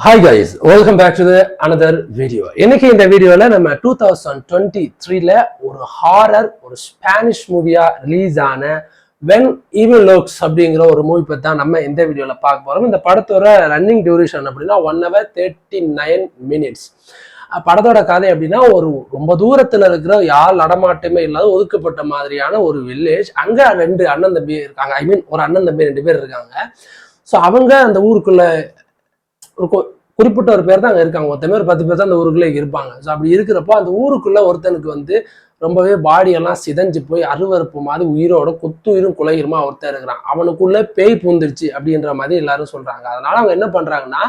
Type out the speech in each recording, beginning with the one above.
Hi guys, welcome back to the another video. இன்னைக்கு இந்த வீடியோல நம்ம 2023ல ஒரு ஹாரர் ஒரு ஸ்பானிஷ் மூவியா ரிலீஸ் ஆன When Evil Lurks அப்படிங்கிற ஒரு மூவி பத்தி தான் நம்ம இந்த வீடியோல பார்க்க போறோம். இந்த படத்தோட ரன்னிங் டியூரேஷன் அப்படின்னா 1 hour 39 minutes. படத்தோட கதை அப்படின்னா ஒரு ரொம்ப தூரத்துல இருக்கிற யார் நடமாட்டமே இல்லாத ஒதுக்கப்பட்ட மாதிரியான ஒரு வில்லேஜ். அங்க ரெண்டு அண்ணன் தம்பி இருக்காங்க. ஐ மீன் ஒரு அண்ணன் தம்பி 2 பேர் இருக்காங்க. ஸோ அவங்க அந்த ஊருக்குள்ள குறிப்பிட்ட ஒரு பேர் தான் அங்கே இருக்காங்க. மொத்தமே ஒரு 10 பேர் தான் அந்த ஊருக்குள்ளே இருப்பாங்க. ஸோ அப்படி இருக்கிறப்போ அந்த ஊருக்குள்ள ஒருத்தனுக்கு வந்து ரொம்பவே பாடியெல்லாம் சிதைஞ்சு போய் அருவறுப்பு மாதிரி உயிரோட கொத்துயிரும் குலையுமா ஒருத்தர் இருக்கிறான். அவனுக்குள்ள பேய் பூந்துருச்சு அப்படின்ற மாதிரி எல்லாரும் சொல்றாங்க. அதனால அவங்க என்ன பண்றாங்கன்னா,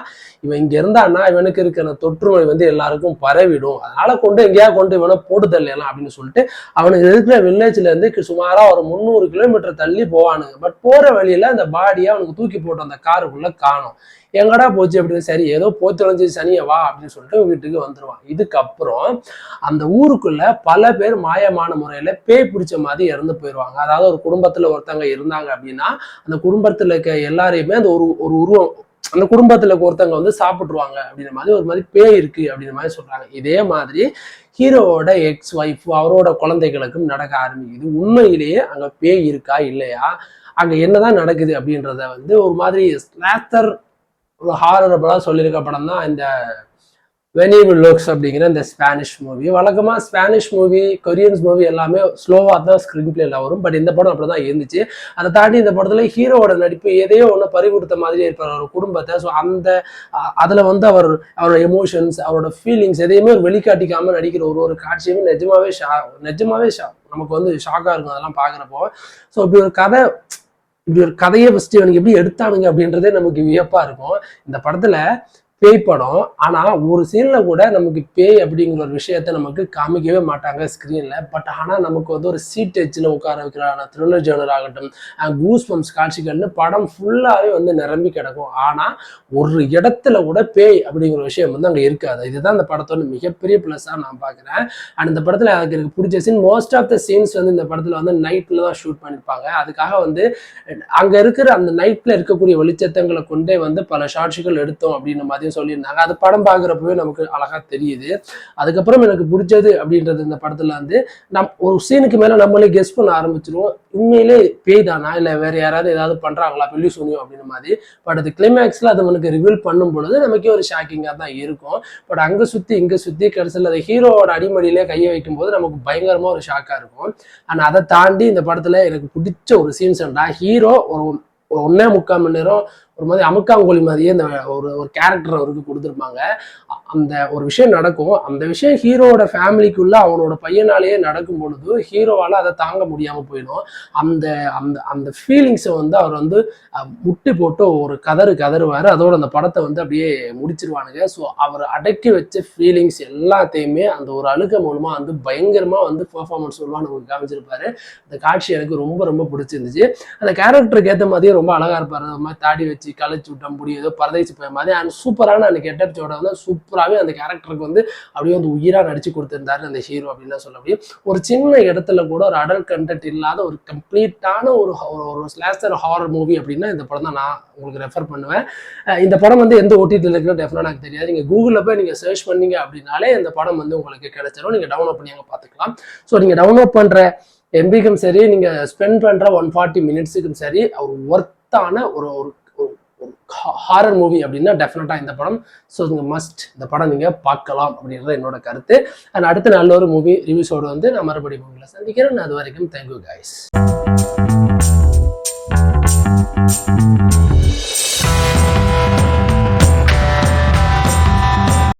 இவன் இங்க இருந்தான்னா இவனுக்கு இருக்கிற தொற்று நோய் வந்து எல்லாருக்கும் பரவிடும், அதனால எங்கேயா கொண்டு இவனை போட்டு தள்ளலாம் அப்படின்னு சொல்லிட்டு அவனுக்கு இருக்கிற வில்லேஜ்ல இருந்து சுமாரா ஒரு 300 கிலோமீட்டர் தள்ளி போவானுங்க. பட் போற வழியில அந்த பாடியை அவனுக்கு தூக்கி போட்டு அந்த காருக்குள்ள காணும். எங்கடா போச்சு அப்படின்னு, சரி ஏதோ போய் தொலைஞ்சி சனிய வா அப்படின்னு சொல்லிட்டு வீட்டுக்கு வந்துருவான். இதுக்கப்புறம் அந்த ஊருக்குள்ள பல பேர் மாயமான முறையில பேய் பிடிச்ச மாதிரி இறந்து போயிடுவாங்க. அதாவது ஒரு குடும்பத்துல ஒருத்தவங்க இருந்தாங்க அப்படின்னா அந்த குடும்பத்துல இருக்க எல்லாரையுமே அந்த ஒரு உருவம் அந்த குடும்பத்துல ஒருத்தவங்க வந்து சாப்பிட்டுருவாங்க அப்படின்ற மாதிரி ஒரு மாதிரி பேய் இருக்கு அப்படின்ற மாதிரி சொல்றாங்க. இதே மாதிரி ஹீரோவோட எக்ஸ் ஒய்ஃப் அவரோட குழந்தைகளுக்கும் நடக்க ஆரம்பிக்குது. உண்மையிலேயே அங்க பேய் இருக்கா இல்லையா, அங்க என்னதான் நடக்குது அப்படின்றத வந்து ஒரு மாதிரி ஸ்லாத்தர் ஒரு ஹாரரபிளா சொல்லியிருக்க படம் தான் இந்த When Evil Lurks அப்படிங்கிற இந்த ஸ்பானிஷ் மூவி. வழக்கமாக ஸ்பானிஷ் மூவி கொரியன்ஸ் மூவி எல்லாமே ஸ்லோவாக தான் ஸ்க்ரீன் பிளேல வரும். பட் இந்த படம் அப்படி தான் இருந்துச்சு. அதை தாண்டி இந்த படத்துல ஹீரோவோட நடிப்பு எதையோ ஒன்று பறிகொடுத்த மாதிரி இருப்பார் ஒரு குடும்பத்தை. ஸோ அதில் வந்து அவரோட எமோஷன்ஸ் அவரோட ஃபீலிங்ஸ் எதையுமே ஒரு வெளிக்காட்டிக்காமல் நடிக்கிற ஒரு காட்சியுமே நிஜமாவே நமக்கு வந்து ஷாக்காக இருக்கும் அதெல்லாம் பார்க்குறப்போ. ஸோ இப்படி ஒரு கதையை ஃபர்ஸ்ட் எனக்கு எப்படி எடுத்தானுங்க அப்படின்றதே நமக்கு வியப்பா இருக்கும். இந்த படத்துல பேய் படம், ஆனா ஒரு சீன்ல கூட நமக்கு பேய் அப்படிங்கிற ஒரு விஷயத்த நமக்கு காமிக்கவே மாட்டாங்க ஸ்கிரீன்ல. பட் ஆனா நமக்கு வந்து ஒரு சீட் எச்சில் உட்கார வைக்கிறான த்ரில்லர் ஜேர்னர் ஆகட்டும், கூஸ் பம்ப்ஸ் காட்சிகள்னு படம் ஃபுல்லாவே வந்து நிரம்பி கிடக்கும். ஆனா ஒரு இடத்துல கூட பேய் அப்படிங்கிற விஷயம் வந்து அங்க இருக்காது. இதுதான் இந்த படத்தோட மிகப்பெரிய பிளஸா நான் பாக்குறேன். அண்ட் இந்த படத்துல எனக்கு பிடிச்ச scene, most of the scenes வந்து இந்த படத்துல வந்து நைட்ல தான் ஷூட் பண்ணிருப்பாங்க. அதுக்காக வந்து அங்க இருக்கிற அந்த நைட்ல இருக்கக்கூடிய வெளிச்சத்தங்களை கொண்டே வந்து பல ஷாட்ஸ்கள் எடுத்தோம் அப்படின்னு மாதிரி சொல்லியிருந்தாங்க. அது படம் பார்க்குறப்பவே நமக்கு அழகா தெரியுது. அதுக்கப்புறம் எனக்கு பிடிச்சது அப்படின்றது இந்த படத்துல வந்து ஒரு சீனுக்கு மேல நம்மளே கெஸ் பண்ண ஆரம்பிச்சிருவோம், உண்மையிலே பேய் தானா இல்ல வேற யாராவது ஏதாவது பண்றாங்களா பெல்லி சூனியம் அப்படின்னு மாதிரி. பட் அது கிளைமேக்ஸ்ல அது நமக்கு ரிவீல் பண்ணும் பொழுது நமக்கே ஒரு ஷாக்கிங்கா தான் இருக்கும். பட் அங்க சுத்தி இங்க சுத்தி கடைசியில் அதை ஹீரோவோட அடிமடியிலே கையை வைக்கும் போது நமக்கு பயங்கரமா ஒரு ஷாக்கா இருக்கும். ஆனா அதை தாண்டி இந்த படத்துல எனக்கு பிடிச்ச ஒரு சீன்ஸ் ஹீரோ ஒரு 1.25 மணி நேரம் ஒரு மாதிரி அமுக்காங்கோழி மாதிரியே இந்த ஒரு கேரக்டர் அவருக்கு கொடுத்துருப்பாங்க. அந்த ஒரு விஷயம் நடக்கும், அந்த விஷயம் ஹீரோவோட ஃபேமிலிக்குள்ள அவனோட பையனாலேயே நடக்கும் பொழுது ஹீரோவால அதை தாங்க முடியாம போயிடும். அந்த அந்த அந்த ஃபீலிங்ஸை வந்து அவர் வந்து முட்டி போட்டு ஒரு கதறுவாரு. அதோட அந்த படத்தை வந்து அப்படியே முடிச்சிருவானுங்க. ஸோ அவர் அடக்கி வச்ச ஃபீலிங்ஸ் எல்லாத்தையுமே அந்த ஒரு அழுகை மூலமா வந்து பயங்கரமா வந்து பெர்ஃபார்மன்ஸ் சொல்லுவான்னு நமக்கு காமிச்சிருப்பாரு. அந்த காட்சி எனக்கு ரொம்ப ரொம்ப பிடிச்சிருந்துச்சு. அந்த கேரக்டருக்கு ஏற்ற மாதிரியே ரொம்ப அழகா இருப்பாரு. அந்த மாதிரி தாடி வச்சு கழிச்சு விட்டம் முடியும் ஏதோ பரதேசி போய மாதிரி. அண்ட் சூப்பரான அந்த கெட்டப்ஸோட வந்து சூப்பராகவே அந்த கேரக்டருக்கு வந்து அப்படியே வந்து உயிரா நடிச்சு கொடுத்திருந்தாரு அந்த ஹீரோ அப்படின்னு சொல்ல முடியும். ஒரு சின்ன இடத்துல கூட ஒரு அடல்ட் கண்டென்ட் இல்லாத ஒரு கம்ப்ளீட்டான ஒரு ஸ்லாஷர் ஹாரர் மூவி அப்படின்னா இந்த படம் தான் நான் உங்களுக்கு ரெஃபர் பண்ணுவேன். இந்த படம் வந்து எந்த ஓடிடியில் இருக்குன்னு டெஃபினட்டாக எனக்கு தெரியாது. நீங்கள் கூகுளில் போய் நீங்கள் சர்ச் பண்ணீங்க அப்படின்னாலே இந்த படம் வந்து உங்களுக்கு கிடைச்சிடும். நீங்கள் டவுன்லோட் பண்ணி அங்கே பார்த்துக்கலாம். ஸோ நீங்கள் டவுன்லோட் பண்ணுற எம்பிக்கும் சரி, நீங்கள் ஸ்பெண்ட் பண்ணுற 140 மினிட்ஸுக்கும் சரி, ஒரு ஒர்த்தான ஒரு ஹாரர் மூவி அப்படின்னா டெஃபினட்டா இந்த படம். ஸோ நீங்க மஸ்ட் இந்த படம் நீங்க பார்க்கலாம் அப்படின்றது என்னோட கருத்து. அண்ட் அடுத்த நல்ல ஒரு மூவி ரிவ்யூஸோடு வந்து நான் மறுபடியும் உங்களை சந்திக்கிறேன். அது வரைக்கும் தேங்க்யூ கைஸ்.